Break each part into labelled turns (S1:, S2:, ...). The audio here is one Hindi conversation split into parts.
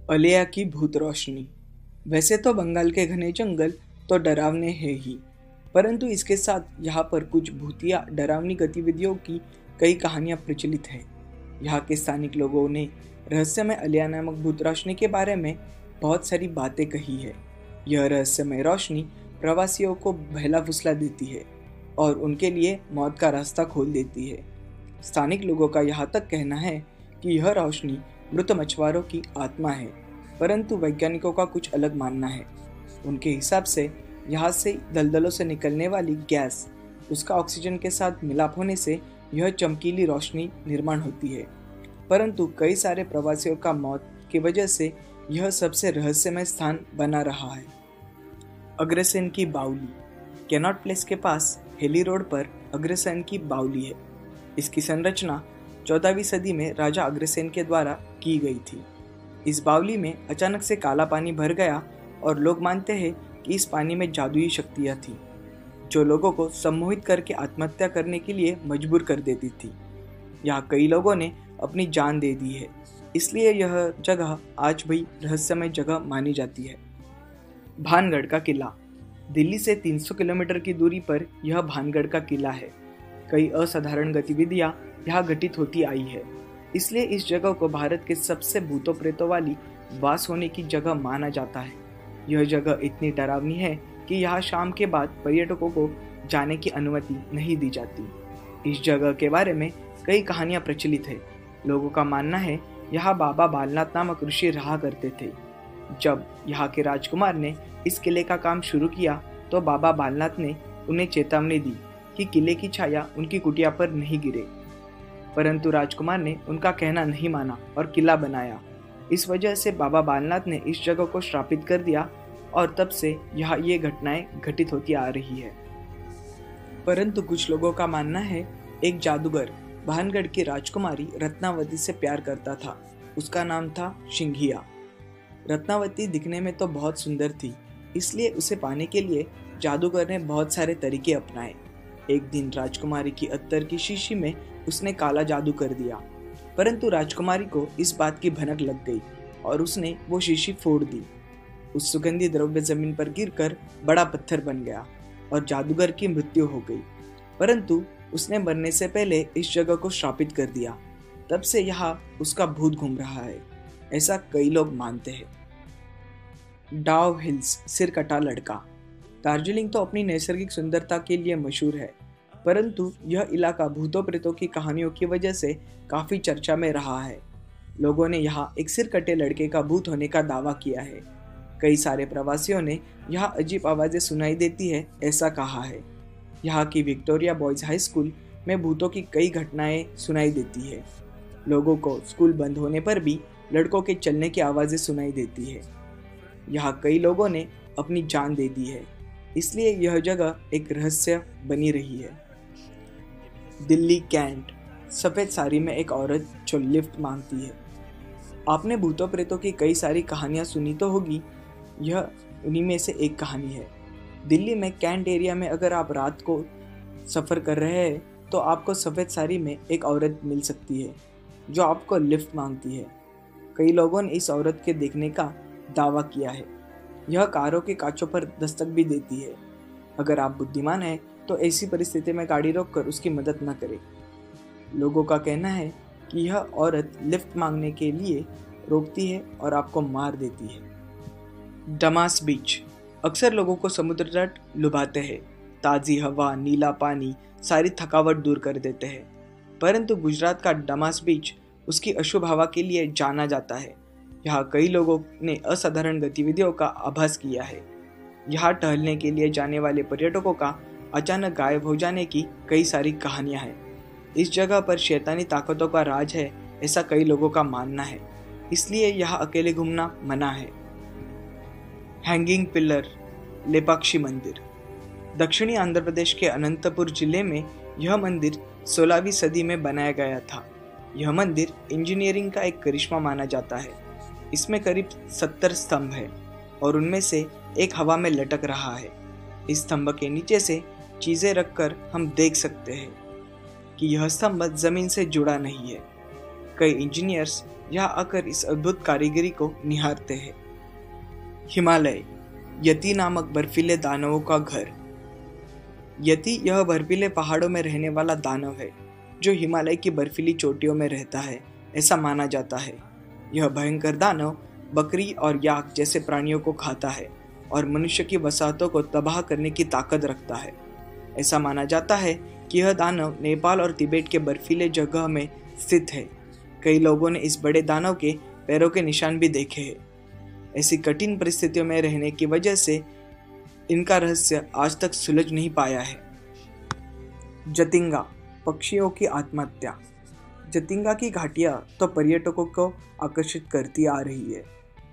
S1: अलिया की भूत रोशनी। वैसे तो बंगाल के घने जंगल तो डरावने हैं ही, परंतु इसके साथ यहाँ पर कुछ भूतिया डरावनी गतिविधियों की कई कहानियाँ प्रचलित हैं। यहाँ के स्थानिक लोगों ने रहस्यमय अलिया नामक भूत रोशनी के बारे में बहुत सारी बातें कही है। यह रहस्यमय रोशनी प्रवासियों को बहला फुसला देती है और उनके लिए मौत का रास्ता खोल देती है। स्थानिक लोगों का यहाँ तक कहना है कि यह रोशनी मृत मछुआरों की आत्मा है, परंतु वैज्ञानिकों का कुछ अलग मानना है। उनके हिसाब से यहाँ से दलदलों से निकलने वाली गैस, उसका ऑक्सीजन के साथ मिलाप होने से यह चमकीली रोशनी निर्माण होती है। परंतु कई सारे प्रवासियों का मौत की वजह से यह सबसे रहस्यमय स्थान बना रहा है। अग्रसेन की बावली। कैनॉट प्लेस के पास हेली रोड पर अग्रसेन की बावली है। इसकी संरचना 14वीं सदी में राजा अग्रसेन के द्वारा की गई थी। इस बावली में अचानक से काला पानी भर गया और लोग मानते हैं कि इस पानी में जादुई शक्तियाँ थीं, जो लोगों को सम्मोहित करके आत्महत्या करने के लिए मजबूर कर देती थी। यहाँ कई लोगों ने अपनी जान दे दी है, इसलिए यह जगह आज भी रहस्यमय जगह मानी जाती है। भानगढ़ का किला। दिल्ली से 300 किलोमीटर की दूरी पर यह भानगढ़ का किला है। कई असाधारण गतिविधियाँ यहाँ घटित होती आई है, इसलिए इस जगह को भारत के सबसे भूतों प्रेतों वाली वास होने की जगह माना जाता है। यह जगह इतनी डरावनी है कि यहाँ शाम के बाद पर्यटकों को जाने की अनुमति नहीं दी जाती। इस जगह के बारे में कई कहानियाँ प्रचलित है। लोगों का मानना है यहाँ बाबा बालनाथ नामक ऋषि रहा करते थे। जब यहाँ के राजकुमार ने इस किले का काम शुरू किया तो बाबा बालनाथ ने उन्हें चेतावनी दी कि किले की छाया उनकी कुटिया पर नहीं गिरे, परंतु राजकुमार ने उनका कहना नहीं माना और किला बनाया। इस वजह से बाबा बालनाथ ने इस जगह को श्रापित कर दिया और तब से यहाँ ये घटनाएं घटित होती आ रही है। परंतु कुछ लोगों का मानना है एक जादूगर भानगढ़ की राजकुमारी रत्नावती से प्यार करता था। उसका नाम था सिंघिया। रत्नावती दिखने में तो बहुत सुंदर थी, इसलिए उसे पाने के लिए जादूगर ने बहुत सारे तरीके अपनाए। एक दिन राजकुमारी की अत्तर की शीशी में उसने काला जादू कर दिया, परंतु राजकुमारी को इस बात की भनक लग गई और उसने वो शीशी फोड़ दी। उस सुगंधी द्रव्य जमीन पर गिरकर बड़ा पत्थर बन गया और जादूगर की मृत्यु हो गई। परंतु उसने मरने से पहले इस जगह को श्रापित कर दिया। तब से यहाँ उसका भूत घूम रहा है, ऐसा कई लोग मानते हैं। डाव हिल्स सिरकटा लड़का। दार्जिलिंग तो अपनी नैसर्गिक सुंदरता के लिए मशहूर है, परंतु यह इलाका भूतों प्रेतों की कहानियों की वजह से काफ़ी चर्चा में रहा है। लोगों ने यहाँ एक सिरकटे लड़के का भूत होने का दावा किया है। कई सारे प्रवासियों ने यहाँ अजीब आवाज़ें सुनाई देती है ऐसा कहा है। यहाँ की विक्टोरिया बॉयज़ हाई स्कूल में भूतों की कई घटनाएं सुनाई देती है। लोगों को स्कूल बंद होने पर भी लड़कों के चलने की आवाज़ें सुनाई देती है। यहाँ कई लोगों ने अपनी जान दे दी है, इसलिए यह जगह एक रहस्य बनी रही है। दिल्ली कैंट। सफ़ेद साड़ी में एक औरत जो लिफ्ट मांगती है। आपने भूतों प्रेतों की कई सारी कहानियाँ सुनी तो होगी, यह उन्हीं में से एक कहानी है। दिल्ली में कैंट एरिया में अगर आप रात को सफ़र कर रहे हैं तो आपको सफ़ेद साड़ी में एक औरत मिल सकती है जो आपको लिफ्ट मांगती है। कई लोगों ने इस औरत के देखने का दावा किया है। यह कारों के कांचों पर दस्तक भी देती है। अगर आप बुद्धिमान हैं तो ऐसी परिस्थिति में गाड़ी रोककर उसकी मदद न करें। लोगों का कहना है कि यह औरत लिफ्ट मांगने के लिए रोकती है और आपको मार देती है। डमास बीच। अक्सर लोगों को समुद्र तट लुभाते हैं। ताज़ी हवा, नीला पानी सारी थकावट दूर कर देते हैं, परंतु गुजरात का डमास बीच उसकी अशुभ हवा के लिए जाना जाता है। यहाँ कई लोगों ने असाधारण गतिविधियों का आभास किया है। यहाँ टहलने के लिए जाने वाले पर्यटकों का अचानक गायब हो जाने की कई सारी कहानियाँ हैं। इस जगह पर शैतानी ताकतों का राज है ऐसा कई लोगों का मानना है, इसलिए यहाँ अकेले घूमना मना है। हैंगिंग पिलर लेपाक्षी मंदिर। दक्षिणी आंध्र प्रदेश के अनंतपुर जिले में यह मंदिर 16वीं सदी में बनाया गया था। यह मंदिर इंजीनियरिंग का एक करिश्मा माना जाता है। इसमें करीब 70 स्तंभ है और उनमें से एक हवा में लटक रहा है। इस स्तंभ के नीचे से चीज़ें रखकर हम देख सकते हैं कि यह स्तंभ जमीन से जुड़ा नहीं है। कई इंजीनियर्स यहाँ आकर इस अद्भुत कारीगरी को निहारते हैं। हिमालय, यति नामक बर्फीले दानवों का घर। यति यह बर्फीले पहाड़ों में रहने वाला दानव है जो हिमालय की बर्फीली चोटियों में रहता है, ऐसा माना जाता है। यह भयंकर दानव बकरी और याक जैसे प्राणियों को खाता है और मनुष्य की वसाहतों को तबाह करने की ताकत रखता है। ऐसा माना जाता है कि यह दानव नेपाल और तिब्बत के बर्फीले जगह में स्थित है। कई लोगों ने इस बड़े दानव के पैरों के निशान भी देखे हैं। ऐसी कठिन परिस्थितियों में रहने की वजह से इनका रहस्य आज तक सुलझ नहीं पाया है। जतिंगा, पक्षियों की आत्महत्या। जतिंगा की घाटियां तो पर्यटकों को आकर्षित करती आ रही है,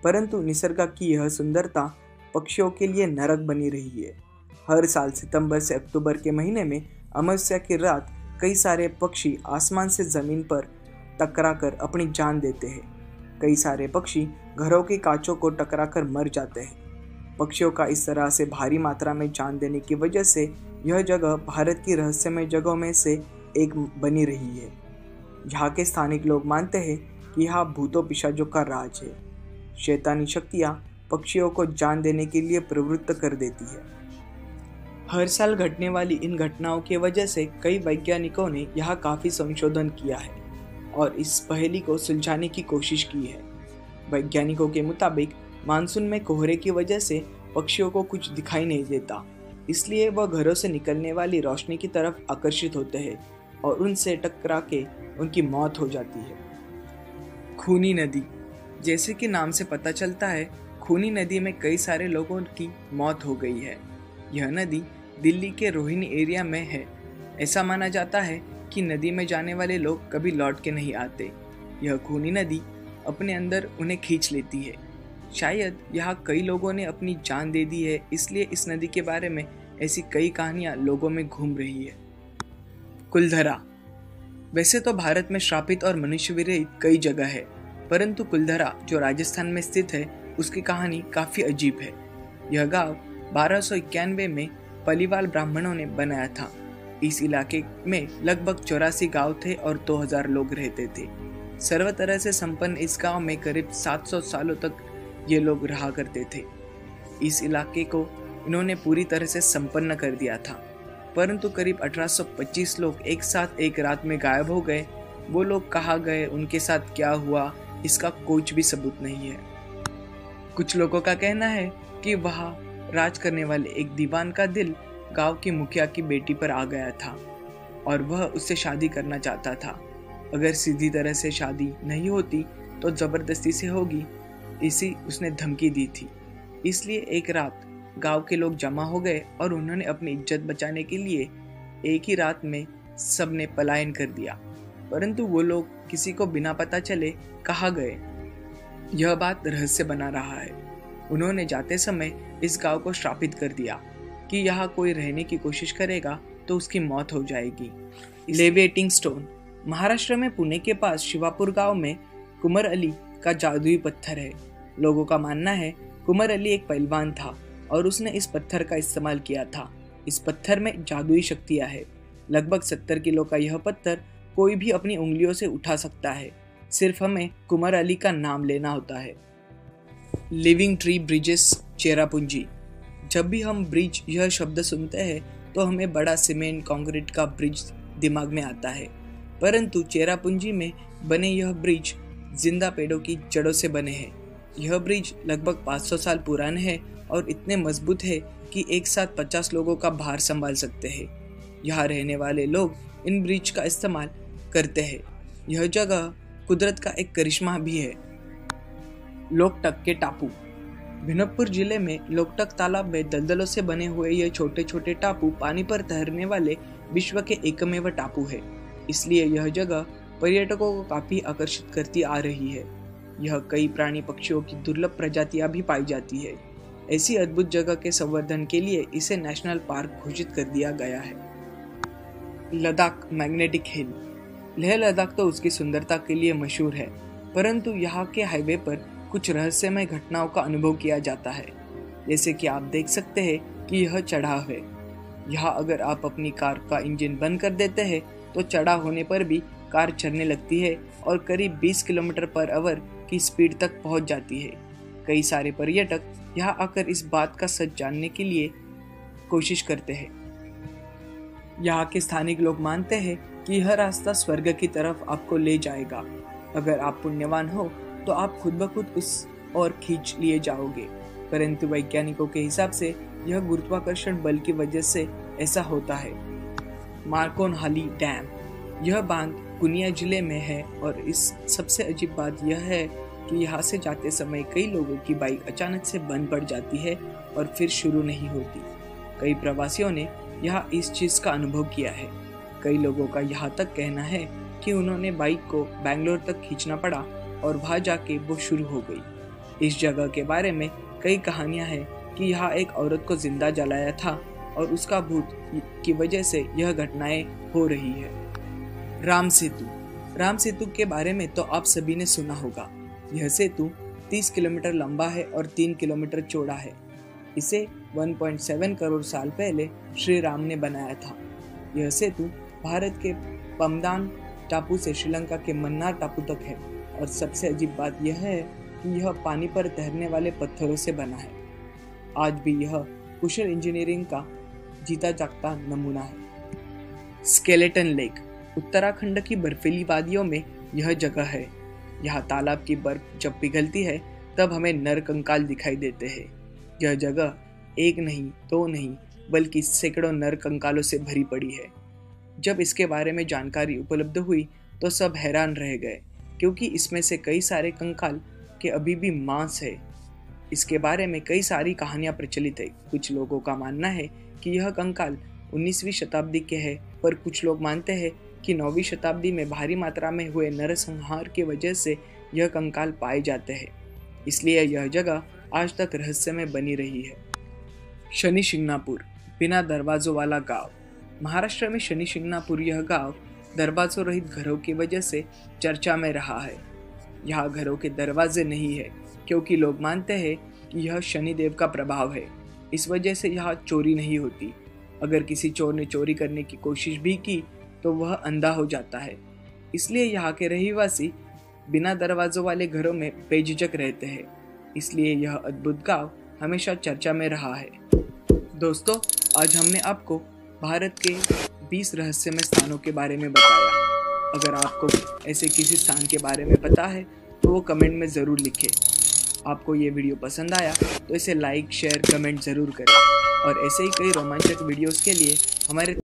S1: परंतु निसर्ग की यह सुंदरता पक्षियों के लिए नरक बनी रही है। हर साल सितंबर से अक्टूबर के महीने में अमावस्या की रात कई सारे पक्षी आसमान से जमीन पर टकराकर अपनी जान देते हैं। कई सारे पक्षी घरों की कांचों को टकराकर मर जाते हैं। पक्षियों का इस तरह से भारी मात्रा में जान देने की वजह से यह जगह भारत की रहस्यमय जगहों में से एक बनी रही है। यहाँ के स्थानिक लोग मानते हैं कि यहाँ भूतों पिशाचों का राज है। शैतानी शक्तियाँ पक्षियों को जान देने के लिए प्रवृत्त कर देती है। हर साल घटने वाली इन घटनाओं की वजह से कई वैज्ञानिकों ने यहाँ काफ़ी संशोधन किया है और इस पहेली को सुलझाने की कोशिश की है। वैज्ञानिकों के मुताबिक मानसून में कोहरे की वजह से पक्षियों को कुछ दिखाई नहीं देता, इसलिए वह घरों से निकलने वाली रोशनी की तरफ आकर्षित होते हैं और उनसे टकरा के उनकी मौत हो जाती है। खूनी नदी, जैसे कि नाम से पता चलता है, खूनी नदी में कई सारे लोगों की मौत हो गई है। यह नदी दिल्ली के रोहिणी एरिया में है। ऐसा माना जाता है कि नदी में जाने वाले लोग कभी लौट के नहीं आते। यह खूनी नदी अपने अंदर उन्हें खींच लेती है। शायद यहाँ कई लोगों ने अपनी जान दे दी है, इसलिए इस नदी के बारे में ऐसी कई कहानियाँ लोगों में घूम रही है। कुलधरा, वैसे तो भारत में श्रापित और मनुष्य विरहित कई जगह है, परंतु कुलधरा जो राजस्थान में स्थित है उसकी कहानी काफ़ी अजीब है। यह गांव 1291 में पलीवाल ब्राह्मणों ने बनाया था। इस इलाके में लगभग 84 गांव थे और 2000 लोग रहते थे। सर्व तरह से संपन्न इस गांव में करीब 700 सालों तक ये लोग रहा करते थे। इस इलाके को इन्होंने पूरी तरह से संपन्न कर दिया था, परंतु करीब 1825 लोग एक साथ एक रात में गायब हो गए। वो लोग कहाँ गए, उनके साथ क्या हुआ, इसका कुछ भी सबूत नहीं है। कुछ लोगों का कहना है कि वहाँ राज करने वाले एक दीवान का दिल गांव की मुखिया की बेटी पर आ गया था और वह उससे शादी करना चाहता था। अगर सीधी तरह से शादी नहीं होती तो जबरदस्ती से होगी, इसी उसने धमकी दी थी। इसलिए एक रात गांव के लोग जमा हो गए और उन्होंने अपनी इज्जत बचाने के लिए एक ही रात में सबने पलायन कर दिया, परंतु वो लोग किसी को बिना पता चले कहाँ गए, यह बात रहस्य बना रहा है। उन्होंने जाते समय इस गांव को श्रापित कर दिया कि यहाँ कोई रहने की कोशिश करेगा तो उसकी मौत हो जाएगी। लेविएटिंग स्टोन, महाराष्ट्र में पुणे के पास शिवापुर गांव में कुमर अली का जादुई पत्थर है। लोगों का मानना है कुमर अली एक पहलवान था और उसने इस पत्थर का इस्तेमाल किया था। इस पत्थर में जादुई शक्तियाँ है। लगभग 70 किलो का यह पत्थर कोई भी अपनी उंगलियों से उठा सकता है, सिर्फ हमें कुमर अली का नाम लेना होता है। Living tree bridges, Cherrapunji. जब भी हम ब्रिज यह शब्द सुनते हैं तो हमें बड़ा सीमेंट कंक्रीट का ब्रिज दिमाग में आता है, परंतु चेरापूंजी में बने यह ब्रिज जिंदा पेड़ों की जड़ों से बने हैं। यह ब्रिज लगभग 500 साल पुराने हैं और इतने मजबूत है कि एक साथ 50 लोगों का भार संभाल सकते हैं। यहाँ रहने वाले लोग इन ब्रिज का इस्तेमाल करते हैं। यह जगह कुदरत का एक करिश्मा भी है। लोकटक के टापू, भिनकपुर जिले में लोकटक तालाब में दलदलों से बने हुए ये छोटे छोटे टापू पानी पर तैरने वाले विश्व के एकमेव टापू है। इसलिए यह जगह पर्यटकों को काफी आकर्षित करती आ रही है। यह कई प्राणी पक्षियों की दुर्लभ प्रजातियां भी पाई जाती है। ऐसी अद्भुत जगह के संवर्धन के लिए इसे नेशनल पार्क घोषित कर दिया गया है। लद्दाख मैग्नेटिक हिल, लेह लद्दाख तो उसकी सुंदरता के लिए मशहूर है, परंतु यहाँ के हाईवे पर कुछ रहस्यमय घटनाओं का अनुभव किया जाता है। जैसे कि आप देख सकते हैं कि यह चढ़ाव है। यहाँ अगर आप अपनी कार का इंजन बंद कर देते हैं तो चढ़ाव होने पर भी कार चलने लगती है और करीब 20 किलोमीटर पर आवर की स्पीड तक पहुंच जाती है। कई सारे पर्यटक यहाँ आकर इस बात का सच जानने के लिए कोशिश करते हैं। यहाँ के स्थानिक लोग मानते हैं कि यह रास्ता स्वर्ग की तरफ आपको ले जाएगा। अगर आप पुण्यवान हो तो आप खुद ब खुद उस ओर खींच लिए जाओगे, परंतु वैज्ञानिकों के हिसाब से यह गुरुत्वाकर्षण बल की वजह से ऐसा होता है। मार्कोनहाली डैम, यह बांध कुनिया जिले में है और इस सबसे अजीब बात यह है कि यहाँ से जाते समय कई लोगों की बाइक अचानक से बंद पड़ जाती है और फिर शुरू नहीं होती। कई प्रवासियों ने यहाँ इस चीज का अनुभव किया है। कई लोगों का यहाँ तक कहना है कि उन्होंने बाइक को बैंगलोर तक खींचना पड़ा और वहां जाके वो शुरू हो गई। इस जगह के बारे में कई कहानियां हैं कि यहाँ एक औरत को जिंदा जलाया था और उसका भूत की वजह से यह घटनाएं हो रही है। राम सेतु के बारे में तो आप सभी ने सुना होगा। यह सेतु 30 किलोमीटर लंबा है और 3 किलोमीटर चौड़ा है। इसे 1.7 करोड़ साल पहले श्री राम ने बनाया था। यह सेतु भारत के पम्बान टापू से श्रीलंका के मन्नार टापू तक है और सबसे अजीब बात यह है कि यह पानी पर तैरने वाले पत्थरों से बना है। आज भी यह कुशल इंजीनियरिंग का जीता जागता नमूना है। स्केलेटन लेक, उत्तराखंड की बर्फीली वादियों में यह जगह है। यहाँ तालाब की बर्फ जब पिघलती है तब हमें नर कंकाल दिखाई देते हैं। यह जगह एक नहीं, दो नहीं, बल्कि सैकड़ों नर कंकालों से भरी पड़ी है। जब इसके बारे में जानकारी उपलब्ध हुई तो सब हैरान रह गए, क्योंकि इसमें से कई सारे कंकाल के अभी भी मांस है। इसके बारे में कई सारी कहानियां प्रचलित है। कुछ लोगों का मानना है कि यह कंकाल 19वीं शताब्दी के हैं, पर कुछ लोग मानते हैं कि 9वीं शताब्दी में भारी मात्रा में हुए नरसंहार की वजह से यह कंकाल पाए जाते हैं। इसलिए यह जगह आज तक रहस्य में बनी रही है। शनि शिंगणापुर, बिना दरवाजों वाला गांव। महाराष्ट्र में शनि शिंगणापुर यह गांव दरवाजों रहित घरों की वजह से चर्चा में रहा है। यहाँ घरों के दरवाजे नहीं है, क्योंकि लोग मानते हैं कि यह शनिदेव का प्रभाव है। इस वजह से यहाँ चोरी नहीं होती। अगर किसी चोर ने चोरी करने की कोशिश भी की तो वह अंधा हो जाता है। इसलिए यहाँ के रहवासी बिना दरवाजों वाले घरों में बेझिझक रहते हैं। इसलिए यह अद्भुत गांव हमेशा चर्चा में रहा है। दोस्तों, आज हमने आपको भारत के 20 रहस्यमय स्थानों के बारे में बताया। अगर आपको ऐसे किसी स्थान के बारे में पता है तो वो कमेंट में ज़रूर लिखें। आपको ये वीडियो पसंद आया तो इसे लाइक, शेयर, कमेंट ज़रूर करें और ऐसे ही कई रोमांचक वीडियोस के लिए हमारे